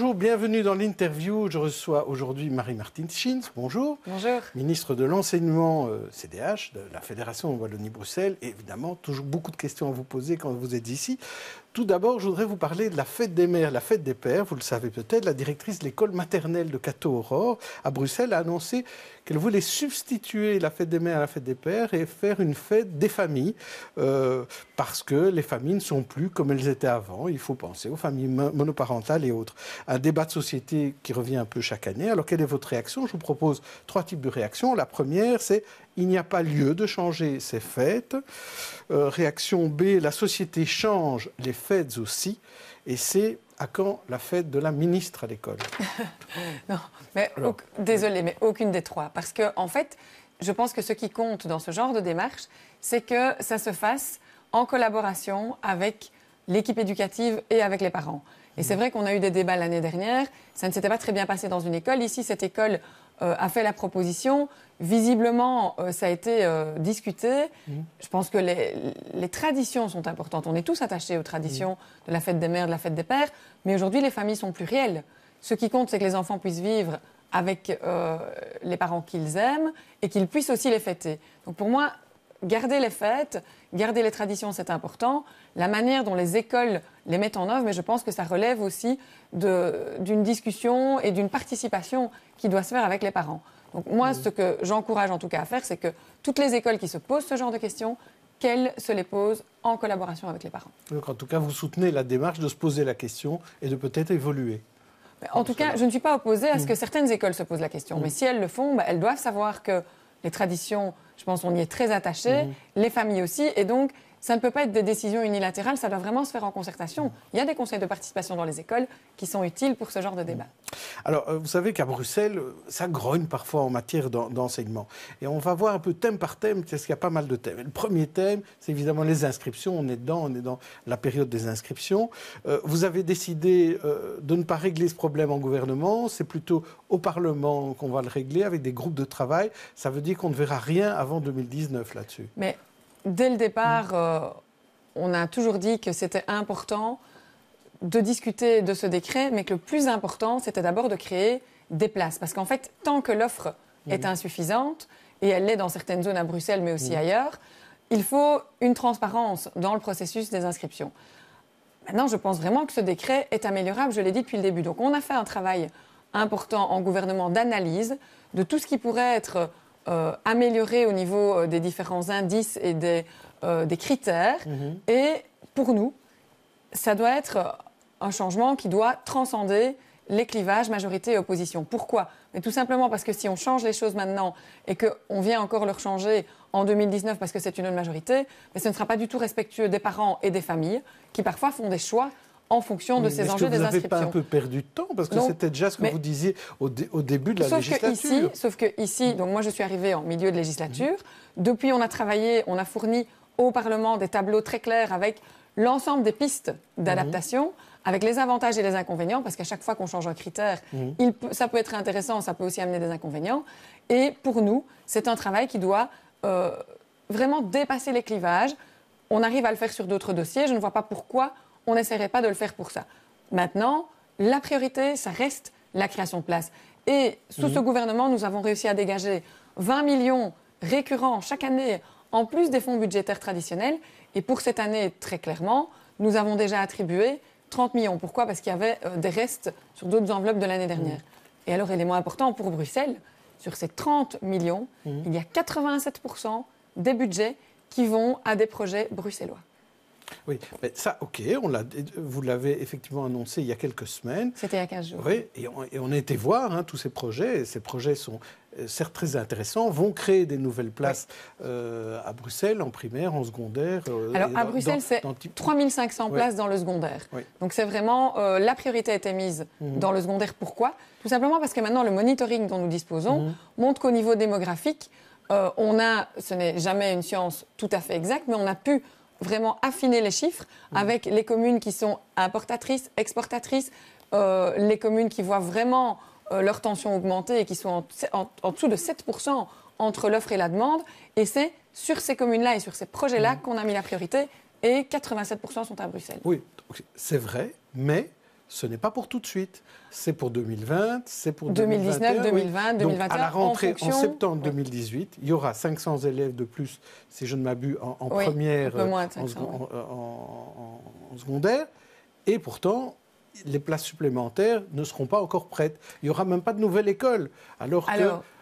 Bonjour, bienvenue dans l'interview. Je reçois aujourd'hui Marie-Martine Schins. Bonjour. Bonjour. Ministre de l'Enseignement CDH, de la Fédération Wallonie-Bruxelles. Et évidemment, toujours beaucoup de questions à vous poser quand vous êtes ici. Tout d'abord, je voudrais vous parler de la fête des mères, la fête des pères. Vous le savez peut-être, la directrice de l'école maternelle de Cateau-Aurore à Bruxelles a annoncé qu'elle voulait substituer la fête des mères à la fête des pères et faire une fête des familles parce que les familles ne sont plus comme elles étaient avant. Il faut penser aux familles monoparentales et autres. Un débat de société qui revient un peu chaque année. Alors, quelle est votre réaction? Je vous propose 3 types de réactions. La première, c'est il n'y a pas lieu de changer ces fêtes. Réaction B, la société change, les fêtes aussi. Et C, à quand la fête de la ministre à l'école? Non, mais désolée, mais aucune des trois. Parce que, en fait, je pense que ce qui compte dans ce genre de démarche, c'est que ça se fasse en collaboration avec l'équipe éducative et avec les parents. Et c'est vrai qu'on a eu des débats l'année dernière. Ça ne s'était pas très bien passé dans une école. Ici, cette école a fait la proposition. Visiblement, ça a été discuté. Je pense que les traditions sont importantes. On est tous attachés aux traditions de la fête des mères, de la fête des pères. Mais aujourd'hui, les familles sont plurielles. Ce qui compte, c'est que les enfants puissent vivre avec les parents qu'ils aiment et qu'ils puissent aussi les fêter. Donc pour moi, garder les fêtes, garder les traditions, c'est important. La manière dont les écoles les mettent en œuvre, mais je pense que ça relève aussi d'une discussion et d'une participation qui doit se faire avec les parents. Donc moi, ce que j'encourage en tout cas à faire, c'est que toutes les écoles qui se posent ce genre de questions, qu'elles se les posent en collaboration avec les parents. Donc en tout cas, vous soutenez la démarche de se poser la question et de peut-être évoluer. En tout cas, je ne suis pas opposée à ce que certaines écoles se posent la question. Mais si elles le font, elles doivent savoir que les traditions, je pense qu'on y est très attachés, les familles aussi. Et donc, ça ne peut pas être des décisions unilatérales, ça doit vraiment se faire en concertation. Il y a des conseils de participation dans les écoles qui sont utiles pour ce genre de débat. Alors, vous savez qu'à Bruxelles, ça grogne parfois en matière d'enseignement. Et on va voir un peu thème par thème, parce qu'il y a pas mal de thèmes. Et le premier thème, c'est évidemment les inscriptions. On est dans la période des inscriptions. Vous avez décidé de ne pas régler ce problème en gouvernement. C'est plutôt au Parlement qu'on va le régler avec des groupes de travail. Ça veut dire qu'on ne verra rien avant 2019 là-dessus. Mais dès le départ, on a toujours dit que c'était important de discuter de ce décret, mais que le plus important, c'était d'abord de créer des places. Parce qu'en fait, tant que l'offre est insuffisante, et elle l'est dans certaines zones à Bruxelles, mais aussi ailleurs, il faut une transparence dans le processus des inscriptions. Maintenant, je pense vraiment que ce décret est améliorable, je l'ai dit depuis le début. Donc on a fait un travail important en gouvernement d'analyse de tout ce qui pourrait être amélioré au niveau des différents indices et des critères. Et pour nous, ça doit être un changement qui doit transcender les clivages majorité et opposition. Pourquoi? Mais tout simplement parce que si on change les choses maintenant et qu'on vient encore leur changer en 2019 parce que c'est une autre majorité, mais ce ne sera pas du tout respectueux des parents et des familles qui parfois font des choix en fonction de ces enjeux des inscriptions. Vous n'avez pas un peu perdu de temps? Parce que c'était déjà ce que vous disiez au début de la législature. Sauf que ici, donc moi je suis arrivée en milieu de législature. Depuis, on a travaillé, on a fourni au Parlement des tableaux très clairs avec l'ensemble des pistes d'adaptation, avec les avantages et les inconvénients, parce qu'à chaque fois qu'on change un critère, ça peut être intéressant, ça peut aussi amener des inconvénients. Et pour nous, c'est un travail qui doit vraiment dépasser les clivages. On arrive à le faire sur d'autres dossiers. Je ne vois pas pourquoi on n'essaierait pas de le faire pour ça. Maintenant, la priorité, ça reste la création de places. Et sous ce gouvernement, nous avons réussi à dégager 20 millions récurrents chaque année, en plus des fonds budgétaires traditionnels. Et pour cette année, très clairement, nous avons déjà attribué 30 millions. Pourquoi? Parce qu'il y avait des restes sur d'autres enveloppes de l'année dernière. Et alors, élément important pour Bruxelles, sur ces 30 millions, il y a 87% des budgets qui vont à des projets bruxellois. Oui, mais ça, OK, vous l'avez effectivement annoncé il y a quelques semaines. C'était il y a 15 jours. Oui, et on a été voir tous ces projets. Ces projets sont certes très intéressants, vont créer des nouvelles places à Bruxelles, en primaire, en secondaire. Alors, à Bruxelles, c'est 3500 places dans le secondaire. Oui. Donc, c'est vraiment la priorité a été mise dans le secondaire. Pourquoi? Tout simplement parce que maintenant, le monitoring dont nous disposons montre qu'au niveau démographique, ce n'est jamais une science tout à fait exacte, mais on a pu vraiment affiner les chiffres avec les communes qui sont importatrices, exportatrices, les communes qui voient vraiment leur tension augmenter et qui sont en dessous de 7% entre l'offre et la demande. Et c'est sur ces communes-là et sur ces projets-là qu'on a mis la priorité. Et 87% sont à Bruxelles. Oui, c'est vrai, mais ce n'est pas pour tout de suite. C'est pour 2020, c'est pour 2019, 2020, 2021. Donc, à la rentrée, en septembre 2018, il y aura 500 élèves de plus, si je ne m'abuse, en première, un peu moins de 500, en secondaire. Et pourtant, les places supplémentaires ne seront pas encore prêtes. Il n'y aura même pas de nouvelle école. Alors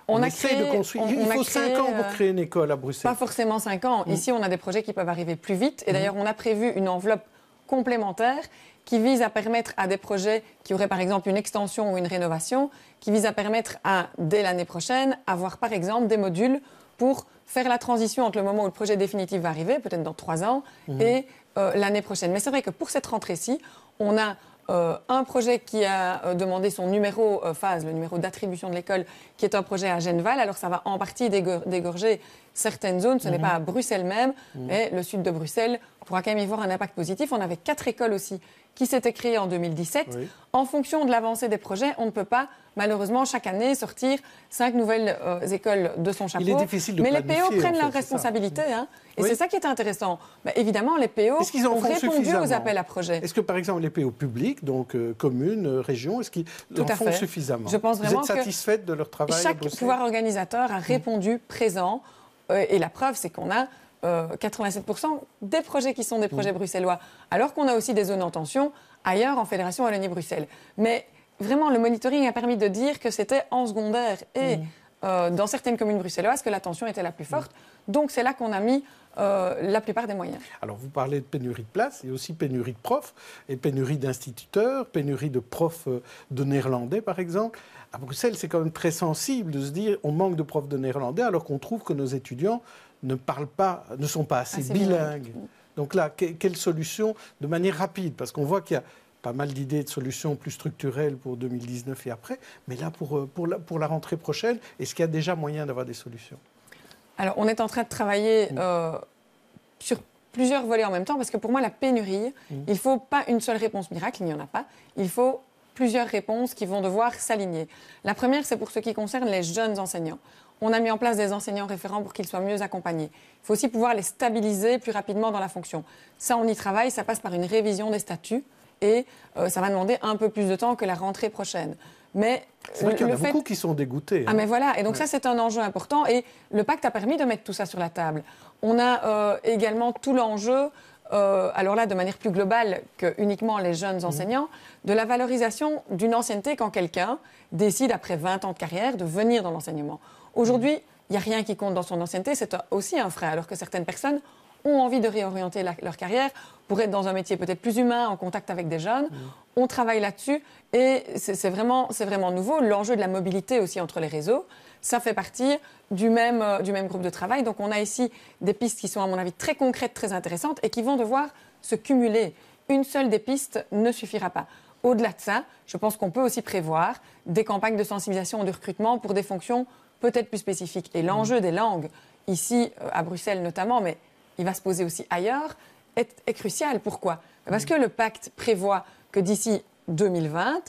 on essaie de construire. Il faut 5 ans pour créer une école à Bruxelles. Pas forcément 5 ans. Ici, on a des projets qui peuvent arriver plus vite. Et d'ailleurs, on a prévu une enveloppe complémentaire qui vise à permettre à des projets qui auraient par exemple une extension ou une rénovation, qui vise à permettre dès l'année prochaine, avoir par exemple des modules pour faire la transition entre le moment où le projet définitif va arriver, peut-être dans 3 ans, et l'année prochaine. Mais c'est vrai que pour cette rentrée-ci, on a un projet qui a demandé son numéro phase, le numéro d'attribution de l'école, qui est un projet à Genval. Alors ça va en partie dégorger certaines zones. Ce n'est pas à Bruxelles même, mais le sud de Bruxelles pourra quand même y voir un impact positif. On avait 4 écoles aussi qui s'étaient créées en 2017. Oui. En fonction de l'avancée des projets, on ne peut pas, malheureusement, chaque année sortir 5 nouvelles écoles de son chapeau. Il est difficile de mais les planifier, PO prennent leurs responsabilités. Hein, et c'est ça qui est intéressant. Bah, évidemment, les PO ont répondu aux appels à projets. Est-ce que, par exemple, les PO publics, donc communes, régions, est-ce qu'ils en font suffisamment? Je pense vraiment Vous êtes satisfaite de leur travail? Chaque pouvoir organisateur a répondu présent. Et la preuve, c'est qu'on a 87% des projets qui sont des projets bruxellois, alors qu'on a aussi des zones en tension ailleurs en Fédération Wallonie-Bruxelles. Mais vraiment, le monitoring a permis de dire que c'était en secondaire et dans certaines communes bruxelloises que la tension était la plus forte. Donc c'est là qu'on a mis la plupart des moyens. Alors vous parlez de pénurie de places, il y a aussi pénurie de profs et pénurie d'instituteurs, pénurie de profs de néerlandais par exemple. À Bruxelles, c'est quand même très sensible de se dire on manque de profs de néerlandais alors qu'on trouve que nos étudiants ne sont pas assez bilingues. Donc là, quelle solution de manière rapide? Parce qu'on voit qu'il y a pas mal d'idées de solutions plus structurelles pour 2019 et après. Mais là, pour la rentrée prochaine, est-ce qu'il y a déjà moyen d'avoir des solutions? Alors, on est en train de travailler sur plusieurs volets en même temps, parce que pour moi, la pénurie, il ne faut pas une seule réponse miracle, il n'y en a pas. Il faut plusieurs réponses qui vont devoir s'aligner. La première, c'est pour ce qui concerne les jeunes enseignants. On a mis en place des enseignants référents pour qu'ils soient mieux accompagnés. Il faut aussi pouvoir les stabiliser plus rapidement dans la fonction. Ça, on y travaille, ça passe par une révision des statuts et ça va demander un peu plus de temps que la rentrée prochaine. Mais c'est vrai qu'il y en a beaucoup qui sont dégoûtés. Ah mais voilà, et donc ça c'est un enjeu important et le pacte a permis de mettre tout ça sur la table. On a également tout l'enjeu, alors là de manière plus globale que uniquement les jeunes enseignants, de la valorisation d'une ancienneté quand quelqu'un décide après 20 ans de carrière de venir dans l'enseignement. Aujourd'hui, il n'y a rien qui compte dans son ancienneté, c'est aussi un frein, alors que certaines personnes ont envie de réorienter leur carrière pour être dans un métier peut-être plus humain, en contact avec des jeunes. On travaille là-dessus et c'est vraiment nouveau. L'enjeu de la mobilité aussi entre les réseaux, ça fait partie du même groupe de travail. Donc on a ici des pistes qui sont à mon avis très concrètes, très intéressantes et qui vont devoir se cumuler. Une seule des pistes ne suffira pas. Au-delà de ça, je pense qu'on peut aussi prévoir des campagnes de sensibilisation et de recrutement pour des fonctions peut-être plus spécifiques. Et l'enjeu des langues, ici à Bruxelles notamment, mais il va se poser aussi ailleurs, est crucial. Pourquoi? Parce que le pacte prévoit que d'ici 2020,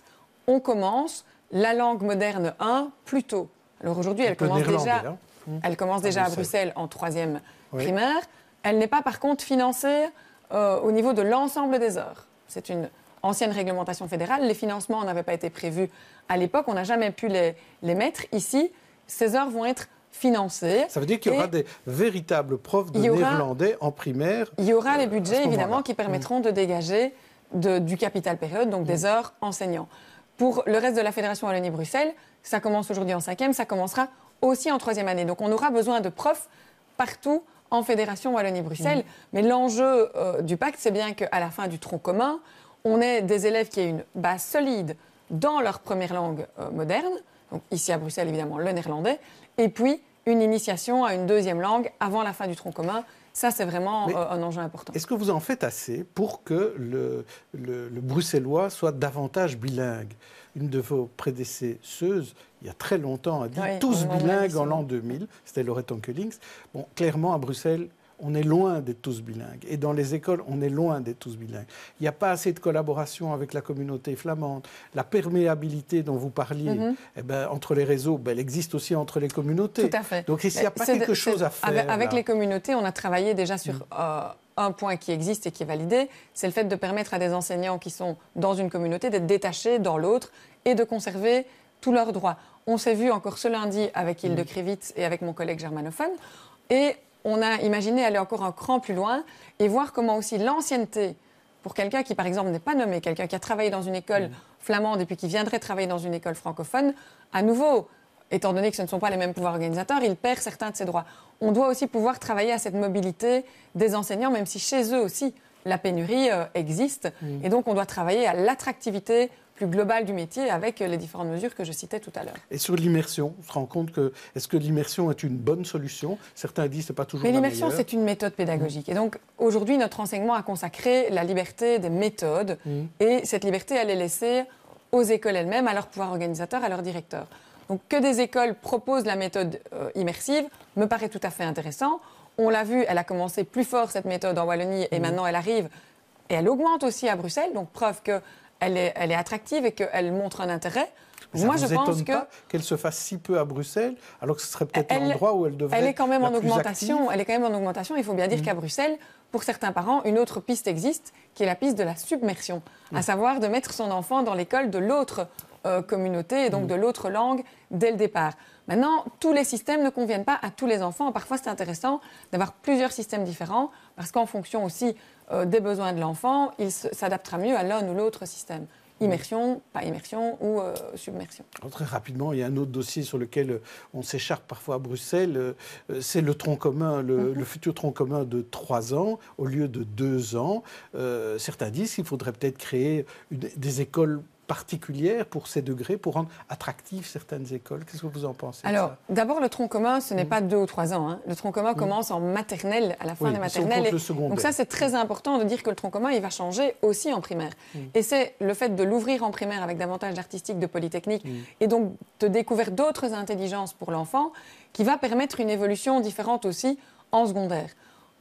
on commence la langue moderne 1 plus tôt. Alors aujourd'hui, elle commence déjà à Bruxelles en 3e primaire. Elle n'est pas par contre financée au niveau de l'ensemble des heures. C'est une ancienne réglementation fédérale. Les financements n'avaient pas été prévus à l'époque. On n'a jamais pu les mettre. Ici, ces heures vont être financées. Ça veut dire qu'il y aura des véritables profs de néerlandais en primaire. Il y aura les budgets, évidemment, qui permettront de dégager du capital période, donc des heures enseignants. Pour le reste de la Fédération Wallonie-Bruxelles, ça commence aujourd'hui en 5e, ça commencera aussi en 3e année. Donc on aura besoin de profs partout en Fédération Wallonie-Bruxelles. Mais l'enjeu du pacte, c'est bien qu'à la fin du tronc commun, on ait des élèves qui aient une base solide dans leur première langue moderne, donc ici à Bruxelles, évidemment, le néerlandais, et puis une initiation à une deuxième langue avant la fin du tronc commun. Ça, c'est vraiment un enjeu important. Est-ce que vous en faites assez pour que le bruxellois soit davantage bilingue? Une de vos prédécesseuses, il y a très longtemps, a dit tous bilingues en l'an 2000. C'était Laurette Onkelings. Bon, clairement, à Bruxelles, on est loin d'être tous bilingues. Et dans les écoles, on est loin d'être tous bilingues. Il n'y a pas assez de collaboration avec la communauté flamande. La perméabilité dont vous parliez, entre les réseaux, elle existe aussi entre les communautés. Tout à fait. Donc, il n'y a pas quelque chose à faire. Avec les communautés, on a travaillé déjà sur un point qui existe et qui est validé, c'est le fait de permettre à des enseignants qui sont dans une communauté d'être détachés dans l'autre et de conserver tous leurs droits. On s'est vu encore ce lundi avec Hilde Krivitz et avec mon collègue germanophone et on a imaginé aller encore un cran plus loin et voir comment aussi l'ancienneté, pour quelqu'un qui, par exemple, n'est pas nommé, quelqu'un qui a travaillé dans une école flamande et puis qui viendrait travailler dans une école francophone, à nouveau, étant donné que ce ne sont pas les mêmes pouvoirs organisateurs, il perd certains de ses droits. On doit aussi pouvoir travailler à cette mobilité des enseignants, même si chez eux aussi, la pénurie existe. Et donc, on doit travailler à l'attractivité plus globale du métier avec les différentes mesures que je citais tout à l'heure. Et sur l'immersion, on se rend compte que est-ce que l'immersion est une bonne solution? Certains disent que ce n'est pas toujours la meilleure. Mais l'immersion, c'est une méthode pédagogique. Et donc, aujourd'hui, notre enseignement a consacré la liberté des méthodes. Et cette liberté, elle est laissée aux écoles elles-mêmes, à leurs pouvoirs organisateurs, à leurs directeurs. Donc, que des écoles proposent la méthode immersive me paraît tout à fait intéressant. On l'a vu, elle a commencé plus fort, cette méthode, en Wallonie, et maintenant, elle arrive. Et elle augmente aussi à Bruxelles, donc preuve qu'elle est attractive et qu'elle montre un intérêt. Moi, je pense pas qu'elle se fasse si peu à Bruxelles, alors que ce serait peut-être l'endroit où elle devrait être. Elle est quand même en augmentation. Elle est quand même en augmentation. Il faut bien dire qu'à Bruxelles, pour certains parents, une autre piste existe, qui est la piste de la submersion, à savoir de mettre son enfant dans l'école de l'autre communauté et donc de l'autre langue dès le départ. Maintenant, tous les systèmes ne conviennent pas à tous les enfants. Parfois, c'est intéressant d'avoir plusieurs systèmes différents parce qu'en fonction aussi des besoins de l'enfant, il s'adaptera mieux à l'un ou l'autre système. Immersion, pas immersion ou submersion. Alors, très rapidement, il y a un autre dossier sur lequel on s'écharpe parfois à Bruxelles, c'est le tronc commun, le futur tronc commun de 3 ans au lieu de 2 ans. Certains disent qu'il faudrait peut-être créer des écoles particulière pour ces degrés, pour rendre attractives certaines écoles. Qu'est-ce que vous en pensez? Alors, d'abord, le tronc commun, ce n'est pas 2 ou 3 ans. Hein. Le tronc commun commence en maternelle, à la fin des maternelles. Donc ça, c'est très important de dire que le tronc commun, il va changer aussi en primaire. Et c'est le fait de l'ouvrir en primaire avec davantage d'artistique, de polytechnique, et donc de découvrir d'autres intelligences pour l'enfant, qui va permettre une évolution différente aussi en secondaire.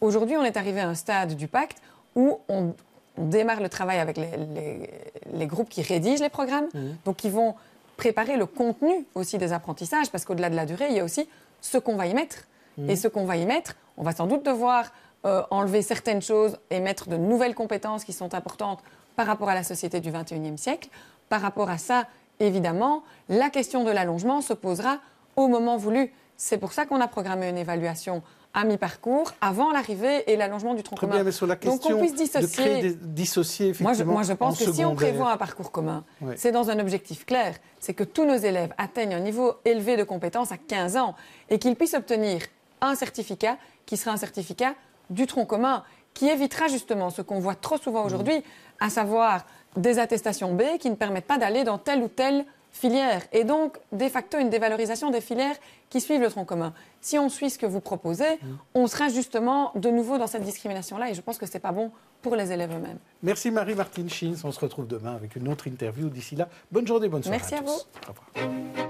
Aujourd'hui, on est arrivé à un stade du pacte où on démarre le travail avec les groupes qui rédigent les programmes, donc qui vont préparer le contenu aussi des apprentissages, parce qu'au-delà de la durée, il y a aussi ce qu'on va y mettre. Et ce qu'on va y mettre, on va sans doute devoir enlever certaines choses et mettre de nouvelles compétences qui sont importantes par rapport à la société du XXIe siècle. Par rapport à ça, évidemment, la question de l'allongement se posera au moment voulu. C'est pour ça qu'on a programmé une évaluation à mi-parcours, avant l'arrivée et l'allongement du tronc commun. Mais sur la question donc on puisse dissocier effectivement moi je pense que si on prévoit un parcours commun, c'est dans un objectif clair, c'est que tous nos élèves atteignent un niveau élevé de compétences à 15 ans et qu'ils puissent obtenir un certificat qui sera un certificat du tronc commun, qui évitera justement ce qu'on voit trop souvent aujourd'hui, à savoir des attestations B qui ne permettent pas d'aller dans telle ou telle filière, et donc de facto une dévalorisation des filières qui suivent le tronc commun. Si on suit ce que vous proposez, on sera justement de nouveau dans cette discrimination-là, et je pense que ce n'est pas bon pour les élèves eux-mêmes. Merci Marie-Martine Schins, on se retrouve demain avec une autre interview. D'ici là, bonne journée, bonne soirée. Merci à vous. Au revoir.